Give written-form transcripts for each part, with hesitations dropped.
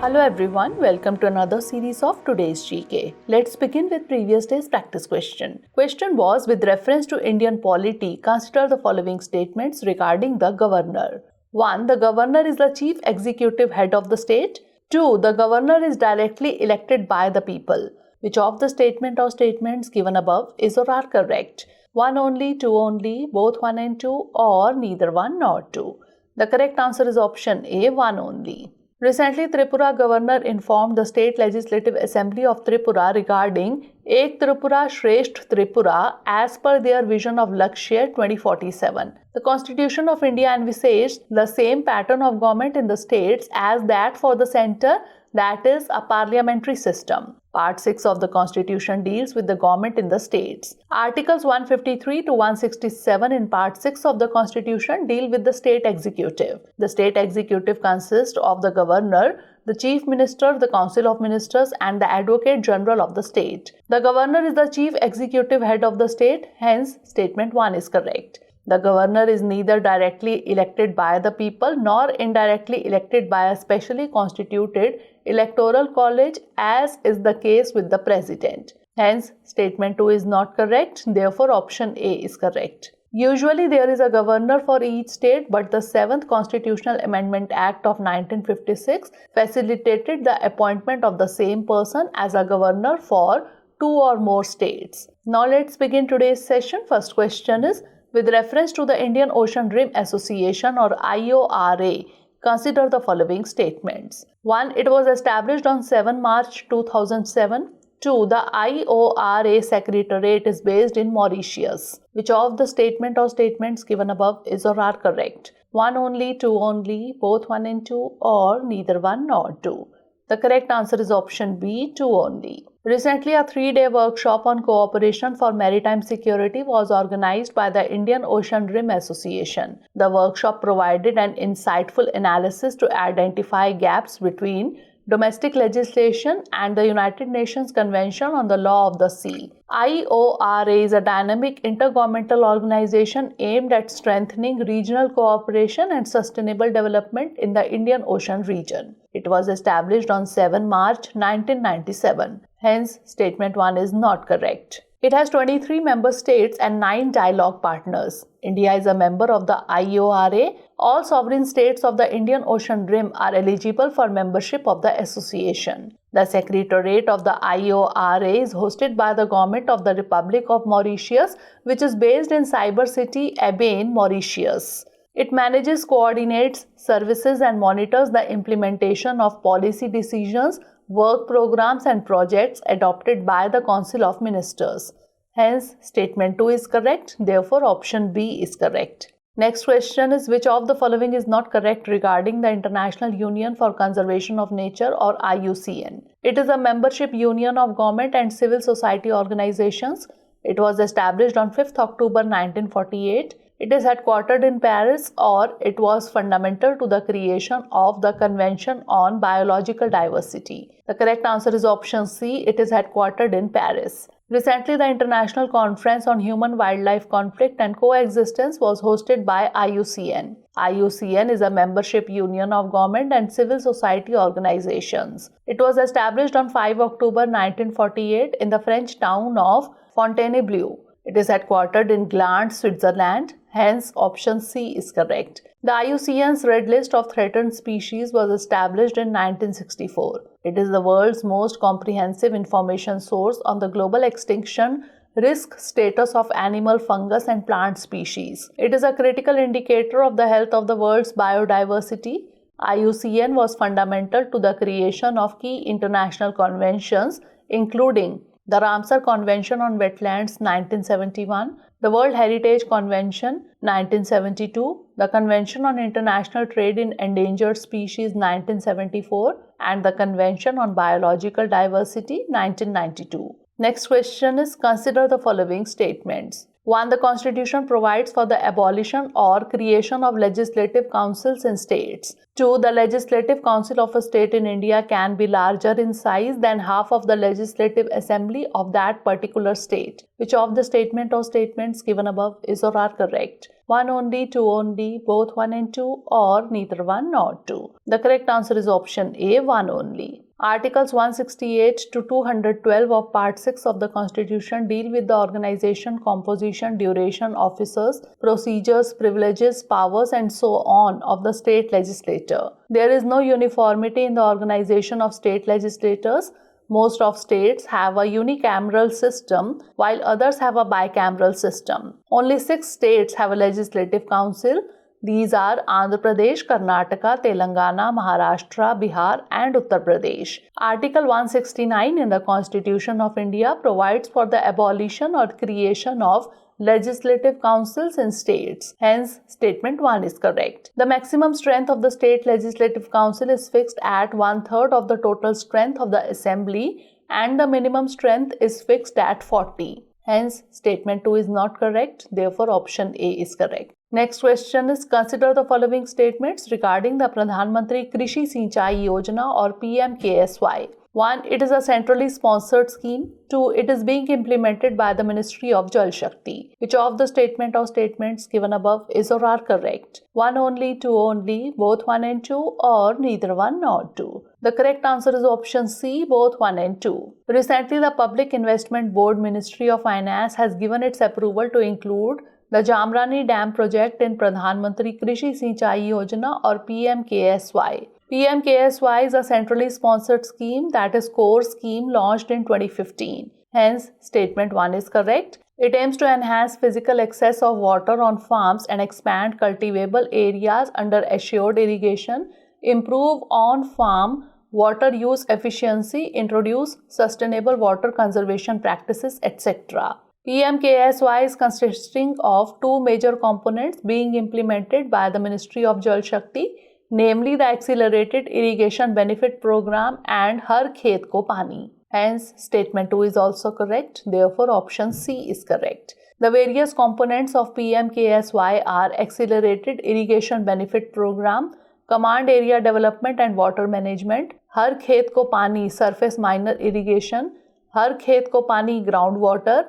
Hello everyone, welcome to another series of today's GK. Let's begin with previous day's practice question. Question was, with reference to Indian polity, consider the following statements regarding the governor. 1. The governor is the chief executive head of the state. 2. The governor is directly elected by the people. Which of the statement or statements given above is or are correct? 1 only, 2 only, both 1 and 2, or neither 1 nor 2. The correct answer is option A, 1 only. Recently, Tripura governor informed the State Legislative Assembly of Tripura regarding Ek Tripura Shresth Tripura as per their vision of Lakshya 2047. The Constitution of India envisaged the same pattern of government in the states as that for the centre, that is, a parliamentary system. Part 6 of the Constitution deals with the government in the states. Articles 153 to 167 in Part 6 of the Constitution deal with the state executive. The state executive consists of the governor, the chief minister, the council of ministers, and the advocate general of the state. The governor is the chief executive head of the state, hence statement 1 is correct. The governor is neither directly elected by the people nor indirectly elected by a specially constituted electoral college, as is the case with the president. Hence, statement 2 is not correct, therefore option A is correct. Usually there is a governor for each state, but the 7th Constitutional Amendment Act of 1956 facilitated the appointment of the same person as a governor for 2 or more states. Now let's begin today's session. First question is, with reference to the Indian Ocean Rim Association or IORA, consider the following statements. 1. It was established on 7 March 2007. 2. The IORA Secretariat is based in Mauritius. Which of the statement or statements given above is or are correct? 1 only, 2 only, both 1 and 2, or neither 1 nor 2. The correct answer is option B, 2 only. Recently, a 3-day workshop on cooperation for maritime security was organized by the Indian Ocean Rim Association. The workshop provided an insightful analysis to identify gaps between domestic legislation and the United Nations Convention on the Law of the Sea. IORA is a dynamic intergovernmental organization aimed at strengthening regional cooperation and sustainable development in the Indian Ocean region. It was established on 7 March 1997. Hence, statement 1 is not correct. It has 23 member states and 9 dialogue partners. India is a member of the IORA. All sovereign states of the Indian Ocean Rim are eligible for membership of the association. The Secretariat of the IORA is hosted by the Government of the Republic of Mauritius, which is based in Cyber City, Abane, Mauritius. It manages, coordinates services and monitors the implementation of policy decisions, work programs and projects adopted by the Council of Ministers. Hence, statement 2 is correct, therefore option B is correct. Next question is, which of the following is not correct regarding the International Union for Conservation of Nature or IUCN? It is a membership union of government and civil society organizations. It was established on 5th October 1948. It is headquartered in Paris, or it was fundamental to the creation of the Convention on Biological Diversity. The correct answer is option C. It is headquartered in Paris. Recently, the International Conference on Human-Wildlife Conflict and Coexistence was hosted by IUCN. IUCN is a membership union of government and civil society organizations. It was established on 5 October 1948 in the French town of Fontainebleau. It is headquartered in Gland, Switzerland. Hence, option C is correct. The IUCN's Red List of Threatened Species was established in 1964. It is the world's most comprehensive information source on the global extinction risk status of animal, fungus, and plant species. It is a critical indicator of the health of the world's biodiversity. IUCN was fundamental to the creation of key international conventions, including the Ramsar Convention on Wetlands 1971, the World Heritage Convention 1972, the Convention on International Trade in Endangered Species 1974, and the Convention on Biological Diversity 1992. Next question is, consider the following statements. 1. The Constitution provides for the abolition or creation of legislative councils in states. 2. The Legislative Council of a state in India can be larger in size than half of the Legislative Assembly of that particular state. Which of the statement or statements given above is or are correct? 1 only, 2 only, both 1 and 2, or neither 1 nor 2. The correct answer is option A, 1 only. Articles 168 to 212 of Part 6 of the Constitution deal with the organization, composition, duration, officers, procedures, privileges, powers, and so on of the state legislature. There is no uniformity in the organization of state legislators. Most of states have a unicameral system, while others have a bicameral system. Only 6 states have a legislative council. These are Andhra Pradesh, Karnataka, Telangana, Maharashtra, Bihar, and Uttar Pradesh. Article 169 in the Constitution of India provides for the abolition or creation of legislative councils in states. Hence, statement 1 is correct. The maximum strength of the state legislative council is fixed at 1/3 of the total strength of the assembly, and the minimum strength is fixed at 40. Hence, statement 2 is not correct. Therefore, option A is correct. Next question is, consider the following statements regarding the Pradhanmantri Krishi Sinchai Yojana or PMKSY. 1. It is a centrally sponsored scheme. 2. It is being implemented by the Ministry of Jal Shakti. Which of the statement or statements given above is or are correct? 1 only, 2 only, both 1 and 2, or neither 1 nor 2. The correct answer is option C, both 1 and 2. Recently, the Public Investment Board Ministry of Finance has given its approval to include the Jamrani Dam project in Pradhanmantri Krishi Sinchai Yojana or PMKSY. PMKSY is a centrally sponsored scheme, that is core scheme, launched in 2015. Hence, statement 1 is correct. It aims to enhance physical access of water on farms and expand cultivable areas under assured irrigation, improve on-farm water use efficiency, introduce sustainable water conservation practices, etc. PMKSY is consisting of 2 major components being implemented by the Ministry of Jal Shakti, namely the Accelerated Irrigation Benefit Program and Har Khet Ko Pani. Hence, statement 2 is also correct. Therefore, option C is correct. The various components of PMKSY are Accelerated Irrigation Benefit Program, Command Area Development and Water Management, Har Khet Ko Pani Surface Minor Irrigation, Har Khet Ko Pani Groundwater,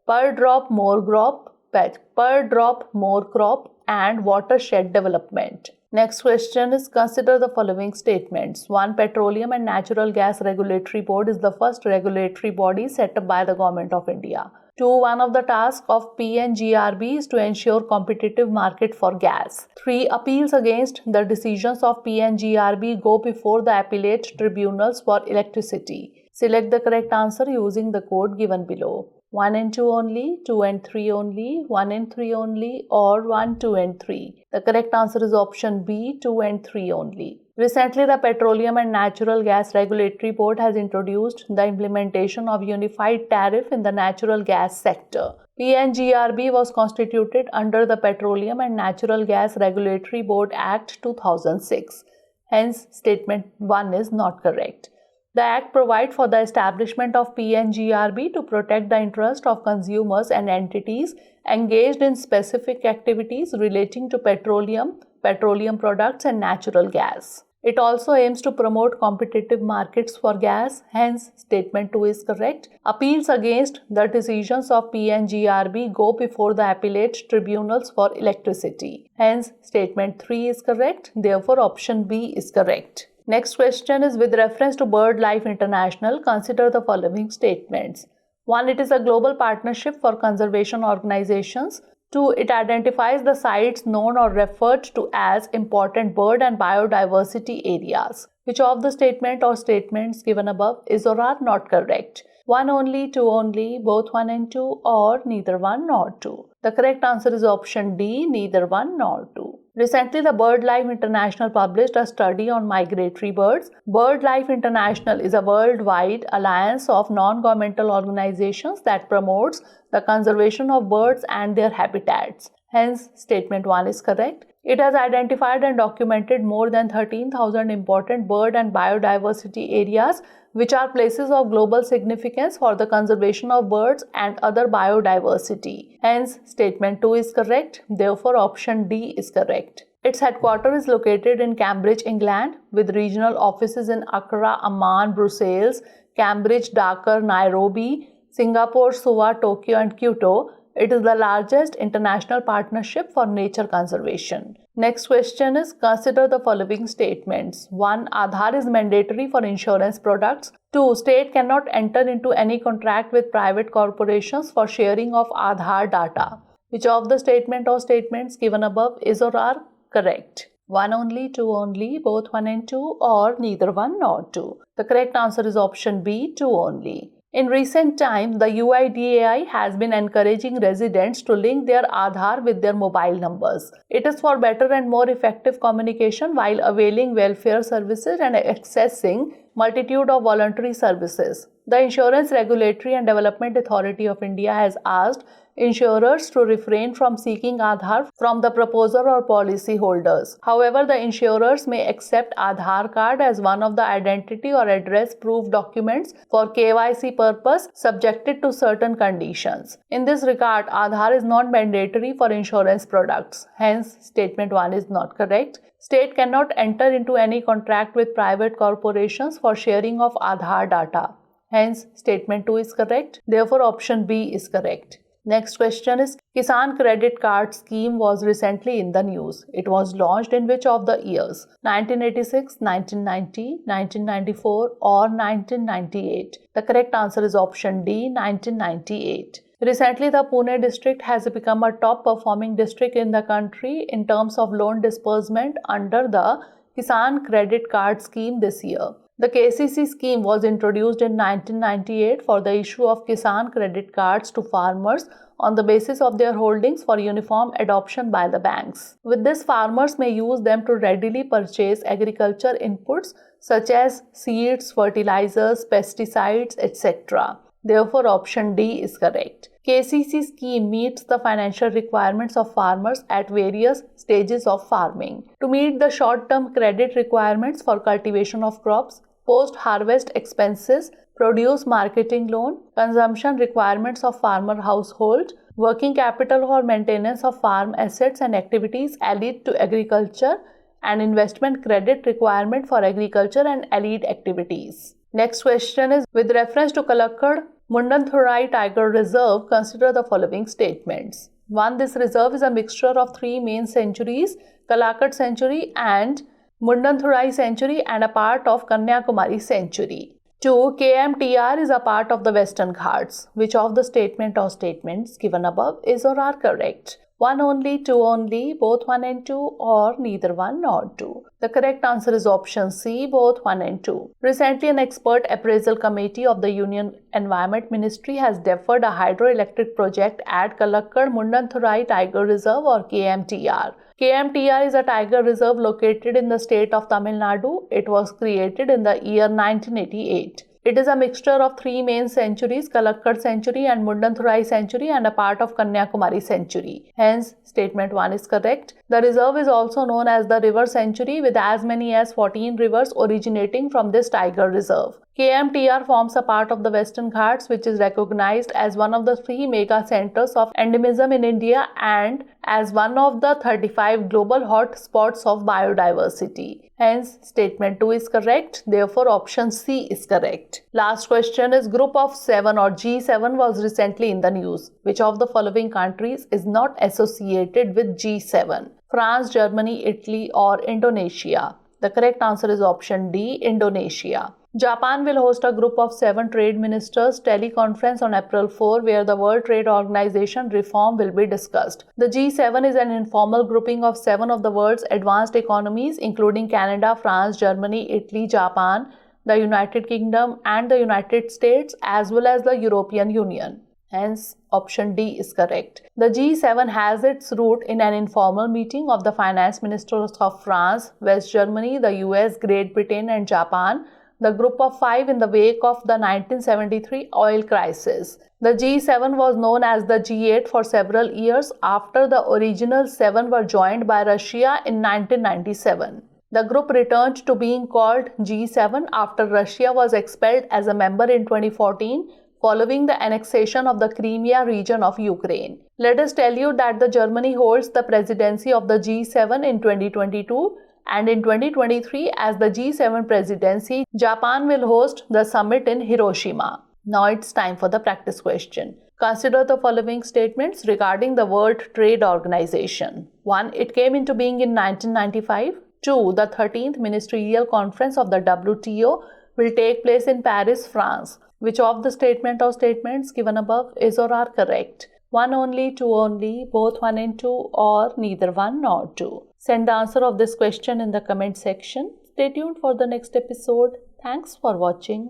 Per Drop More Crop, and Watershed Development. Next question is, consider the following statements. 1. Petroleum and Natural Gas Regulatory Board is the first regulatory body set up by the Government of India. 2. One of the tasks of PNGRB is to ensure competitive market for gas. 3. Appeals against the decisions of PNGRB go before the appellate tribunals for electricity. Select the correct answer using the code given below. 1 and 2 only, 2 and 3 only, 1 and 3 only, or 1, 2 and 3. The correct answer is option B, 2 and 3 only. Recently, the Petroleum and Natural Gas Regulatory Board has introduced the implementation of unified tariff in the natural gas sector. PNGRB was constituted under the Petroleum and Natural Gas Regulatory Board Act 2006. Hence, statement 1 is not correct. The Act provides for the establishment of PNGRB to protect the interest of consumers and entities engaged in specific activities relating to petroleum products and natural gas. It also aims to promote competitive markets for gas. Hence, statement 2 is correct. Appeals against the decisions of PNGRB go before the appellate tribunals for electricity. Hence, statement 3 is correct. Therefore, option B is correct. Next question is, with reference to BirdLife International, consider the following statements. 1. It is a global partnership for conservation organizations. 2. It identifies the sites known or referred to as important bird and biodiversity areas. Which of the statement or statements given above is or are not correct? 1 only, 2 only, both 1 and 2, or neither 1 nor 2. The correct answer is option D, neither 1 nor 2. Recently, the BirdLife International published a study on migratory birds. BirdLife International is a worldwide alliance of non-governmental organizations that promotes the conservation of birds and their habitats. Hence, statement 1 is correct. It has identified and documented more than 13,000 important bird and biodiversity areas, which are places of global significance for the conservation of birds and other biodiversity. Hence, statement 2 is correct. Therefore, option D is correct. Its headquarters is located in Cambridge, England, with regional offices in Accra, Amman, Brussels, Cambridge, Dakar, Nairobi, Singapore, Suva, Tokyo, and Kyoto. It is the largest international partnership for nature conservation. Next question is, consider the following statements. 1. Aadhaar is mandatory for insurance products. 2. State cannot enter into any contract with private corporations for sharing of Aadhaar data. Which of the statement or statements given above is or are correct? 1 only, 2 only, both 1 and 2, or neither 1 nor 2. The correct answer is option B, 2 only. In recent times, the UIDAI has been encouraging residents to link their Aadhaar with their mobile numbers. It is for better and more effective communication while availing welfare services and accessing multitude of voluntary services. The Insurance Regulatory and Development Authority of India has asked insurers to refrain from seeking Aadhaar from the proposer or policy holders. However, the insurers may accept Aadhaar card as one of the identity or address proof documents for KYC purpose, subjected to certain conditions. In this regard, Aadhaar is not mandatory for insurance products. Hence, statement 1 is not correct. State cannot enter into any contract with private corporations for sharing of Aadhaar data. Hence, statement 2 is correct. Therefore, option B is correct. Next question is, Kisan credit card scheme was recently in the news. It was launched in which of the years? 1986, 1990, 1994 or 1998? The correct answer is option D, 1998. Recently, the Pune district has become a top performing district in the country in terms of loan disbursement under the Kisan credit card scheme this year. The KCC scheme was introduced in 1998 for the issue of Kisan credit cards to farmers on the basis of their holdings for uniform adoption by the banks. With this, farmers may use them to readily purchase agriculture inputs such as seeds, fertilizers, pesticides, etc. Therefore, option D is correct. KCC scheme meets the financial requirements of farmers at various stages of farming. To meet the short-term credit requirements for cultivation of crops, post-harvest expenses, produce marketing loan, consumption requirements of farmer household, working capital for maintenance of farm assets and activities allied to agriculture, and investment credit requirement for agriculture and allied activities. Next question is, with reference to Kalakkad, Mundanthurai Tiger Reserve, consider the following statements. 1. This reserve is a mixture of 3 main sanctuaries, Kalakkad Sanctuary and Mundanthurai Sanctuary, and a part of Kanyakumari Sanctuary. 2. KMTR is a part of the Western Ghats. Which of the statement or statements given above is or are correct? 1 only, 2 only, both 1 and 2, or neither 1 nor 2. The correct answer is option C, both 1 and 2. Recently, an expert appraisal committee of the Union Environment Ministry has deferred a hydroelectric project at Kalakkad Mundanthurai Tiger Reserve or KMTR. KMTR is a tiger reserve located in the state of Tamil Nadu. It was created in the year 1988. It is a mixture of 3 main sanctuaries, Kalakkad Sanctuary and Mundanthurai Sanctuary, and a part of Kanyakumari Sanctuary. Hence, statement 1 is correct. The reserve is also known as the River Sanctuary, with as many as 14 rivers originating from this tiger reserve. KMTR forms a part of the Western Ghats, which is recognized as one of the 3 mega centers of endemism in India and as one of the 35 global hot spots of biodiversity. Hence, statement 2 is correct. Therefore, option C is correct. Last question is, Group of 7 or G7 was recently in the news. Which of the following countries is not associated with G7? France, Germany, Italy, or Indonesia? The correct answer is option D, Indonesia. Japan will host a Group of 7 trade ministers teleconference on April 4, where the World Trade Organization reform will be discussed. The G7 is an informal grouping of 7 of the world's advanced economies, including Canada, France, Germany, Italy, Japan, the United Kingdom, and the United States, as well as the European Union. Hence, option D is correct. The G7 has its root in an informal meeting of the finance ministers of France, West Germany, the US, Great Britain, and Japan, the Group of Five in the wake of the 1973 oil crisis. The G7 was known as the G8 for several years after the original 7 were joined by Russia in 1997. The group returned to being called G7 after Russia was expelled as a member in 2014 following the annexation of the Crimea region of Ukraine. Let us tell you that the Germany holds the presidency of the G7 in 2022, and in 2023 as the G7 presidency, Japan will host the summit in Hiroshima. Now it's time for the practice question. Consider the following statements regarding the World Trade Organization. 1. It came into being in 1995. 2. The 13th Ministerial Conference of the WTO will take place in Paris, France. Which of the statement or statements given above is or are correct? 1 only, 2 only, both 1 and 2, or neither 1 nor 2? Send the answer of this question in the comment section. Stay tuned for the next episode. Thanks for watching.